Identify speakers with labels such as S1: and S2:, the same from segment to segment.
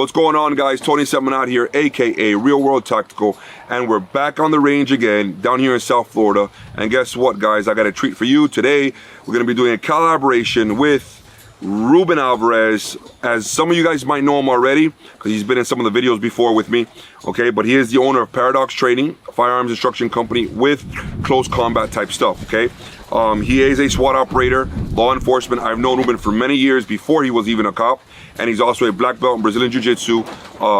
S1: What's going on, guys? Tony Seminat here, aka Real World Tactical, and we're back on the range again down here in South Florida. And guess what, guys? I got a treat for you today. We're going to be doing a collaboration with Ruben Alvarez. As some of you guys might know him already because he's been in some of the videos before with me, okay? But he is the owner of Paradox Training, a firearms instruction company with close combat type stuff, okay? He is a SWAT operator, law enforcement. I've known Ruben for many years before he was even a cop, and he's also a black belt in Brazilian jiu-jitsu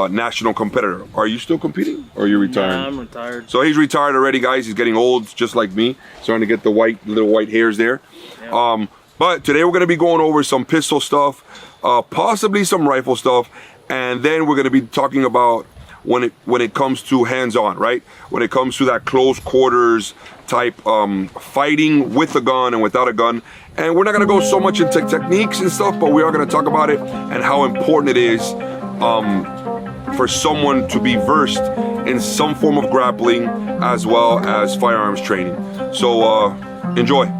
S1: national competitor. Are you still competing, or are you retired?
S2: Yeah, I'm retired.
S1: So he's retired already, guys. He's getting old, just like me, starting to get the little white hairs there. Yeah. But today we're going to be going over some pistol stuff, possibly some rifle stuff, and then we're going to be talking about when it comes to hands-on, right? When it comes to that close quarters type fighting with a gun and without a gun. And we're not going to go so much into techniques and stuff, but we are going to talk about it and how important it is for someone to be versed in some form of grappling as well as firearms training. So enjoy.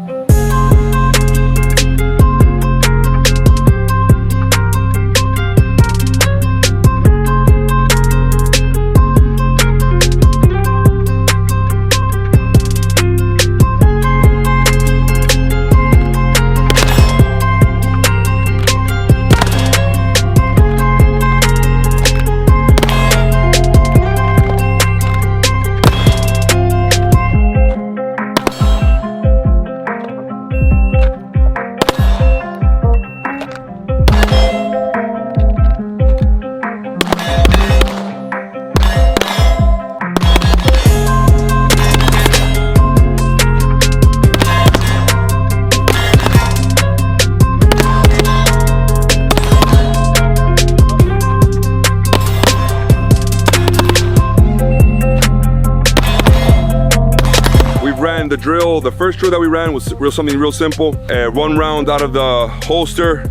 S1: The drill, the first drill that we ran was something real simple. 1 round out of the holster.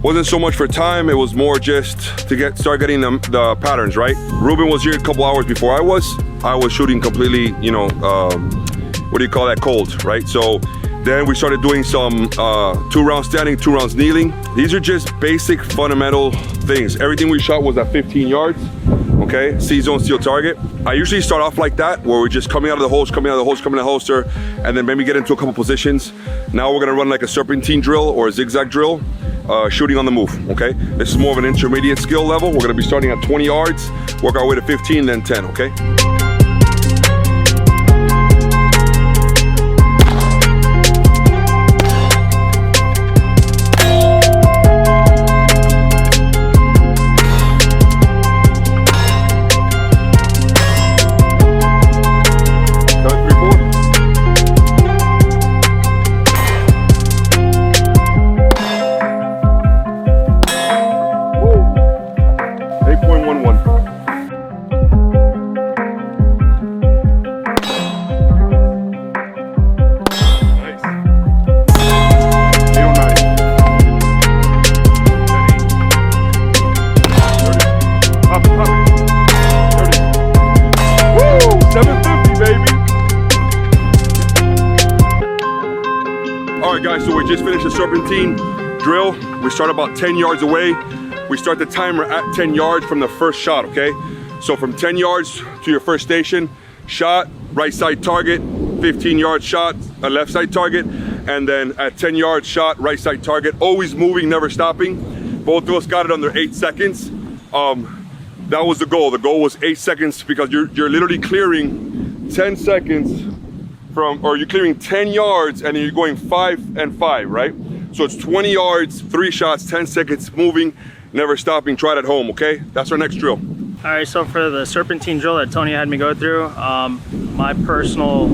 S1: Wasn't so much for time, it was more just to start getting the patterns right. Ruben was here a couple hours before I was shooting completely, you know, what do you call that, cold, right? So then we started doing some 2 rounds standing, 2 rounds kneeling. These are just basic fundamental things. Everything we shot was at 15 yards. Okay, C-zone steel target. I usually start off like that, where we're just coming out of the holster, coming out of the holster, coming out of the holster, and then maybe get into a couple positions. Now we're gonna run like a serpentine drill or a zigzag drill, shooting on the move, okay? This is more of an intermediate skill level. We're gonna be starting at 20 yards, work our way to 15, then 10, okay? Guys, so we just finished the serpentine drill. We start about 10 yards away. We start the timer at 10 yards from the first shot, okay? So from 10 yards to your first station, shot, right side target, 15 yard shot, a left side target, and then at 10 yards shot, right side target, always moving, never stopping. Both of us got it under 8 seconds. That was the goal. The goal was 8 seconds because you're literally clearing 10 seconds or you're clearing 10 yards and then you're going 5 and 5, right? So it's 20 yards, 3 shots, 10 seconds, moving, never stopping. Try it at home, okay? That's our next drill.
S2: All right, so for the serpentine drill that Tony had me go through, my personal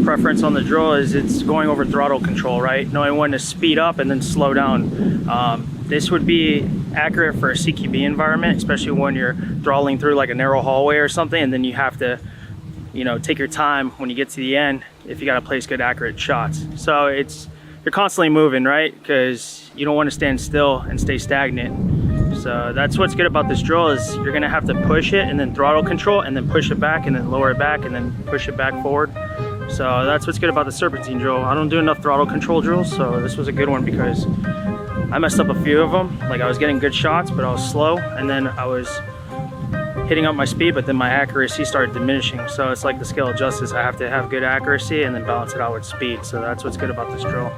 S2: preference on the drill is it's going over throttle control, right? Knowing when to speed up and then slow down. This would be accurate for a CQB environment, especially when you're throttling through like a narrow hallway or something, and then you have to, you know, take your time when you get to the end if you got to place good accurate shots. So you're constantly moving, right? Because you don't want to stand still and stay stagnant. So that's what's good about this drill is you're gonna have to push it and then throttle control and then push it back and then lower it back and then push it back forward. So that's what's good about the serpentine drill. I don't do enough throttle control drills, so this was a good one because I messed up a few of them. Like I was getting good shots, but I was slow, and then I was hitting up my speed, but then my accuracy started diminishing. So it's like the scale of justice. I have to have good accuracy and then balance it out with speed. So that's what's good about this drill.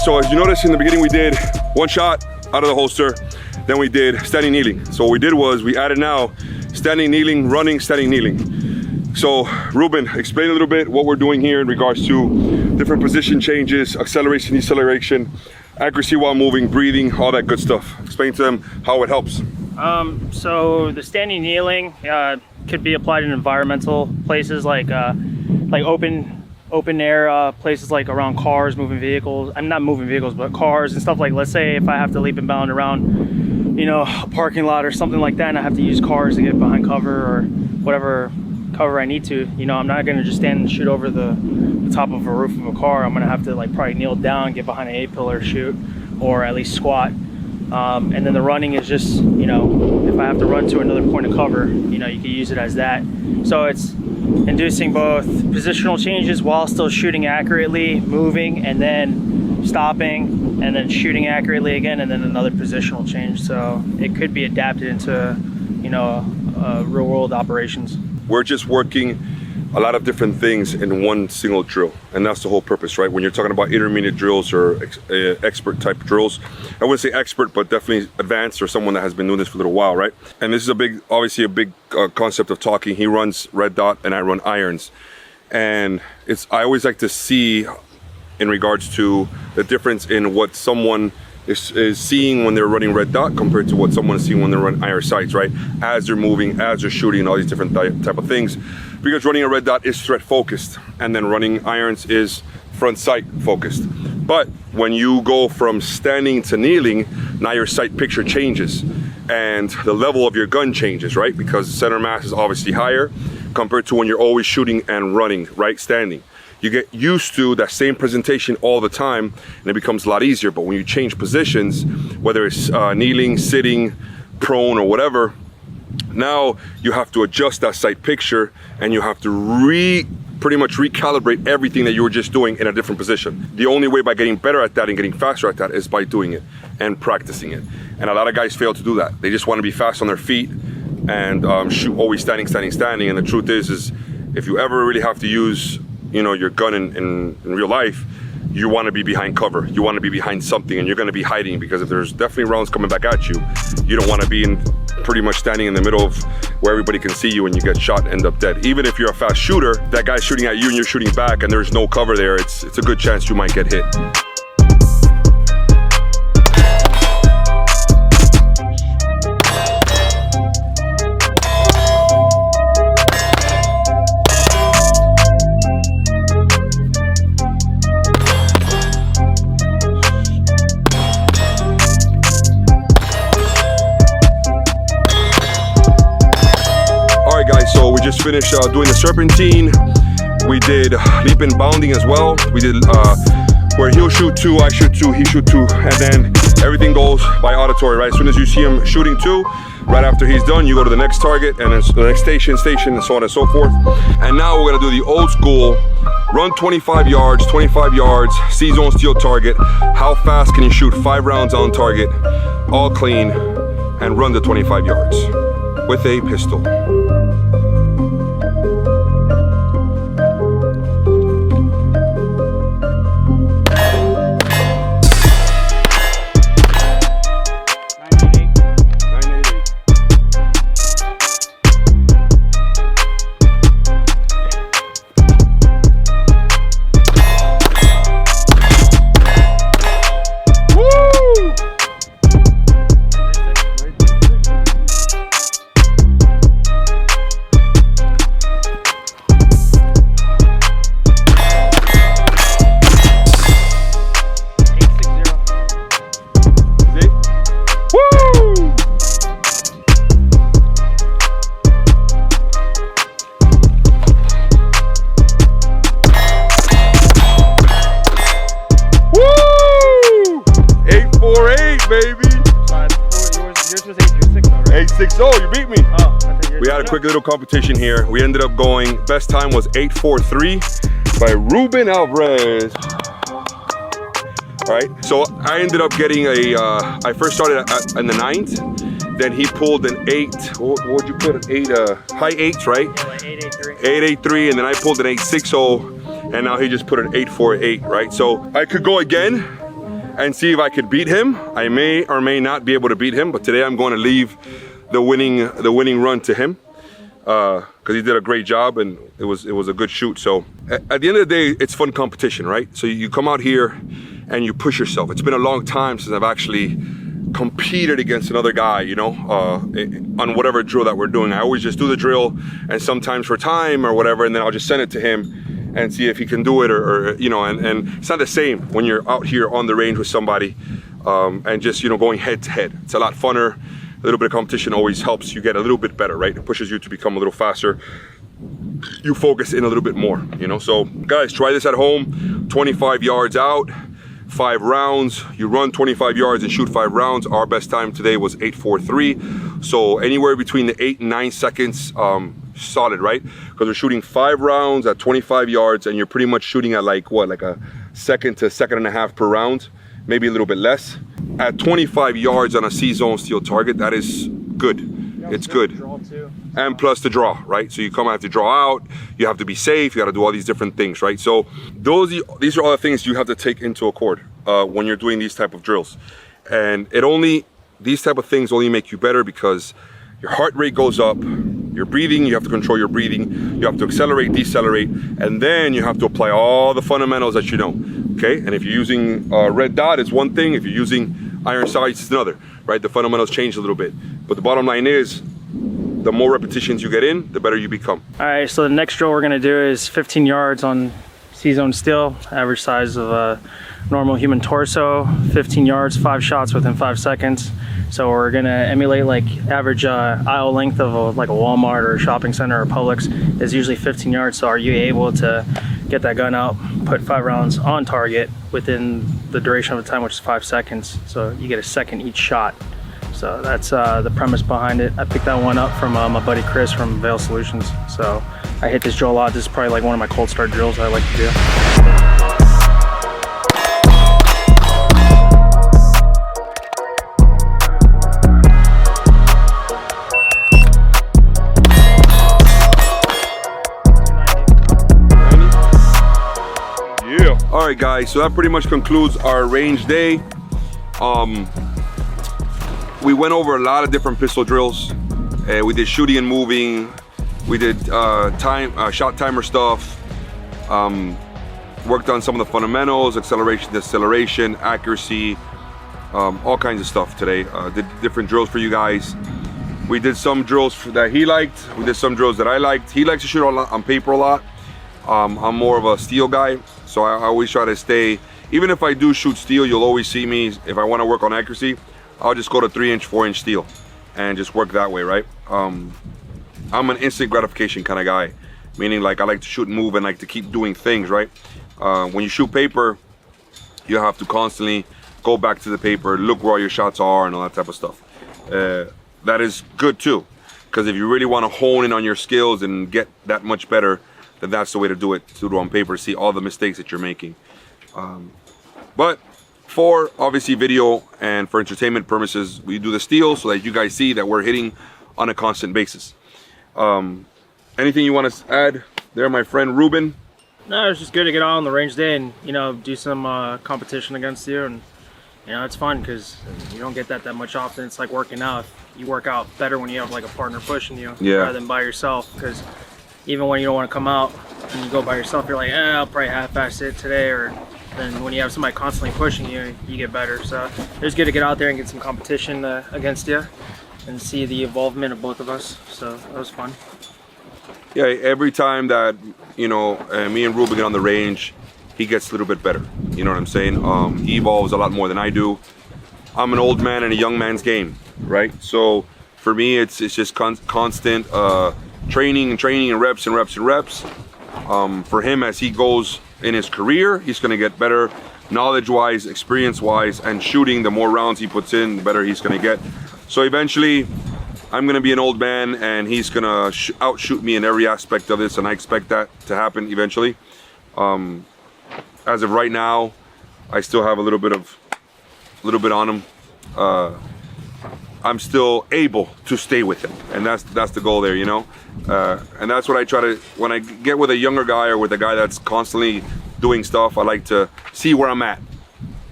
S1: So as you notice in the beginning, we did one shot out of the holster, then we did standing kneeling. So what we did was we added now standing kneeling, running, standing kneeling. So Ruben, explain a little bit what we're doing here in regards to different position changes, acceleration, deceleration, accuracy while moving, breathing, all that good stuff. Explain to them how it helps.
S2: So the standing kneeling could be applied in environmental places like open air places like around cars, moving vehicles. I'm not moving vehicles, but cars and stuff. Like, let's say if I have to leap and bound around, you know, a parking lot or something like that, and I have to use cars to get behind cover or whatever cover I need to, you know, I'm not gonna just stand and shoot over the top of a roof of a car. I'm gonna have to like probably kneel down, get behind an A-pillar, shoot, or at least squat. And then the running is just, you know, if I have to run to another point of cover, you know, you can use it as that. So it's inducing both positional changes while still shooting accurately, moving, and then stopping, and then shooting accurately again, and then another positional change. So it could be adapted into, you know, real world operations. We're just working a lot of different things in one single drill, and that's the whole purpose, right? When you're talking about intermediate drills or expert type drills, I wouldn't say expert, but definitely advanced, or someone that has been doing this for a little while, right? And this is obviously a big concept of talking. He runs red dot and I run irons, and I always like to see in regards to the difference in what someone is seeing when they're running red dot compared to what someone is seeing when they're running iron sights, right? As they're moving, as they're shooting, all these different type of things. Because running a red dot is threat focused, and then running irons is front sight focused. But when you go from standing to kneeling, now your sight picture changes and the level of your gun changes, right? Because the center mass is obviously higher compared to when you're always shooting and running, right? Standing. You get used to that same presentation all the time, and it becomes a lot easier. But when you change positions, whether it's kneeling, sitting, prone, or whatever, now you have to adjust that sight picture, and you have to pretty much recalibrate everything that you were just doing in a different position. The only way by getting better at that and getting faster at that is by doing it and practicing it. And a lot of guys fail to do that. They just want to be fast on their feet and shoot always standing. And the truth is if you ever really have to use, you know, your gun in real life, you want to be behind cover. You want to be behind something, and you're going to be hiding, because if there's definitely rounds coming back at you, you don't want to be pretty much standing in the middle of where everybody can see you and you get shot and end up dead. Even if you're a fast shooter, that guy's shooting at you and you're shooting back and there's no cover there, it's a good chance you might get hit. So we just finished doing the Serpentine. We did leap and bounding as well. We did where he'll shoot 2, I shoot 2, he shoot 2, and then everything goes by auditory, right? As soon as you see him shooting 2, right after he's done, you go to the next target, and then the next station, and so on and so forth. And now we're gonna do the old school, run 25 yards, C-zone steel target. How fast can you shoot 5 rounds on target, all clean, and run the 25 yards with a pistol.
S1: baby.
S2: Yours was 8-6 though, right?
S1: 8-6-0, you beat me.
S2: Oh, I thought yours
S1: We had a quick little competition here. We ended up going, best time was 8:43 by Ruben Alvarez. All right, so I ended up getting I first started in the 9th, then he pulled an 8, what would you put, an 8, high 8s, right?
S2: Yeah, like 8-8-3.
S1: 8-8-3, and then I pulled an 8-6-0, and now he just put an 8-4-8, right? So I could go again and see if I could beat him. I may or may not be able to beat him, but today I'm going to leave the winning run to him because he did a great job and it was a good shoot. So at the end of the day, it's fun competition, right? So you come out here and you push yourself. It's been a long time since I've actually competed against another guy, you know, on whatever drill that we're doing. I always just do the drill, and sometimes for time or whatever, and then I'll just send it to him and see if he can do it, or you know, and it's not the same when you're out here on the range with somebody and just, you know, going head to head. It's a lot funner. A little bit of competition always helps you get a little bit better, right? It pushes you to become a little faster. You focus in a little bit more, you know? So guys, try this at home. 25 yards out, 5 rounds. You run 25 yards and shoot 5 rounds. Our best time today was 8:43. So anywhere between the 8 and 9 seconds, solid, right? Because we're shooting 5 rounds at 25 yards and you're pretty much shooting at like what, like a second to second and a half per round, maybe a little bit less. At 25 yards on a C-zone steel target, that is good. It's good. And plus the draw, right? So you have to draw out, you have to be safe, you got to do all these different things, right? So these are all the things you have to take into account when you're doing these type of drills. And these type of things only make you better because your heart rate goes up, your breathing, you have to control your breathing, you have to accelerate, decelerate, and then you have to apply all the fundamentals that you know, okay? And if you're using red dot, it's one thing. If you're using iron sights, it's another, right? The fundamentals change a little bit. But the bottom line is, the more repetitions you get in, the better you become.
S2: All right, so the next drill we're gonna do is 15 yards on C-zone steel, average size of a normal human torso, 15 yards, 5 shots within 5 seconds. So we're gonna emulate like average aisle length of like a Walmart or a shopping center or Publix is usually 15 yards. So are you able to get that gun out, put 5 rounds on target within the duration of the time, which is 5 seconds. So you get a second each shot. So that's the premise behind it. I picked that one up from my buddy Chris from Veil Solutions. So I hit this drill a lot. This is probably like one of my cold start drills I like to do.
S1: All right, guys, so that pretty much concludes our range day. We went over a lot of different pistol drills. We did shooting and moving. We did shot timer stuff. Worked on some of the fundamentals, acceleration, deceleration, accuracy, all kinds of stuff today. Did different drills for you guys. We did some drills that he liked. We did some drills that I liked. He likes to shoot on paper a lot. I'm more of a steel guy, so I always try to stay, even if I do shoot steel, you'll always see me, if I want to work on accuracy, I'll just go to 3-inch, 4-inch steel and just work that way, right? I'm an instant gratification kind of guy, meaning like I like to shoot and move and like to keep doing things, right? When you shoot paper, you have to constantly go back to the paper, look where all your shots are and all that type of stuff. That is good too, because if you really want to hone in on your skills and get that much better, then that's the way to do it, to do it on paper, see all the mistakes that you're making. But for obviously video and for entertainment purposes, we do the steel so that you guys see that we're hitting on a constant basis. Anything you want to add there, my friend Ruben?
S2: No, it's just good to get out on the range day and, you know, do some competition against you, and you know, it's fun because you don't get that much often. It's like working out. You work out better when you have like a partner pushing you, rather than by yourself, because even when you don't want to come out and you go by yourself, you're like, I'll probably half-ass it today. Or then when you have somebody constantly pushing you, you get better. So it's good to get out there and get some competition against you and see the involvement of both of us. So that was fun.
S1: Yeah, every time that, you know, me and Ruben get on the range, he gets a little bit better. You know what I'm saying? He evolves a lot more than I do. I'm an old man in a young man's game, right? So for me, it's just constant training and reps and reps and reps. for him as he goes in his career. He's going to get better knowledge-wise, experience-wise, and shooting. The more rounds he puts in, the better he's going to get. So eventually, I'm going to be an old man, and he's going to outshoot me in every aspect of this, and I expect that to happen eventually. As of right now, I still have a little bit on him. I'm still able to stay with him, and that's the goal there, you know. And that's what I try to, when I get with a younger guy or with a guy that's constantly doing stuff, I like to see where I'm at,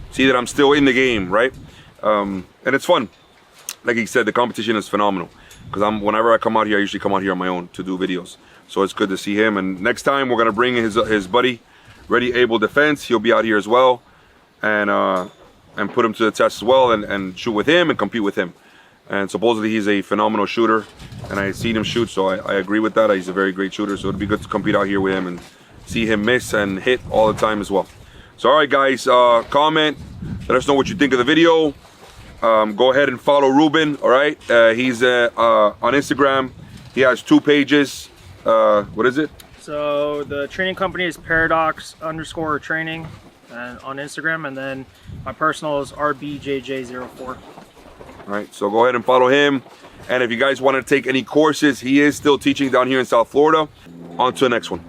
S1: see that I'm still in the game, right? And it's fun. Like he said, the competition is phenomenal, because whenever I come out here, I usually come out here on my own to do videos. So it's good to see him. And next time we're gonna bring his buddy, Ready Able Defense. He'll be out here as well, and put him to the test as well, and shoot with him and compete with him. And supposedly he's a phenomenal shooter, and I've seen him shoot, so I agree with that. He's a very great shooter, so it'd be good to compete out here with him and see him miss and hit all the time as well. So all right guys, comment, let us know what you think of the video. Go ahead and follow Ruben, all right? He's on Instagram. He has 2 pages. What is it?
S2: So the training company is paradox_training on Instagram, and then my personal is RBJJ04.
S1: All right, so go ahead and follow him. And if you guys want to take any courses, he is still teaching down here in South Florida. On to the next one.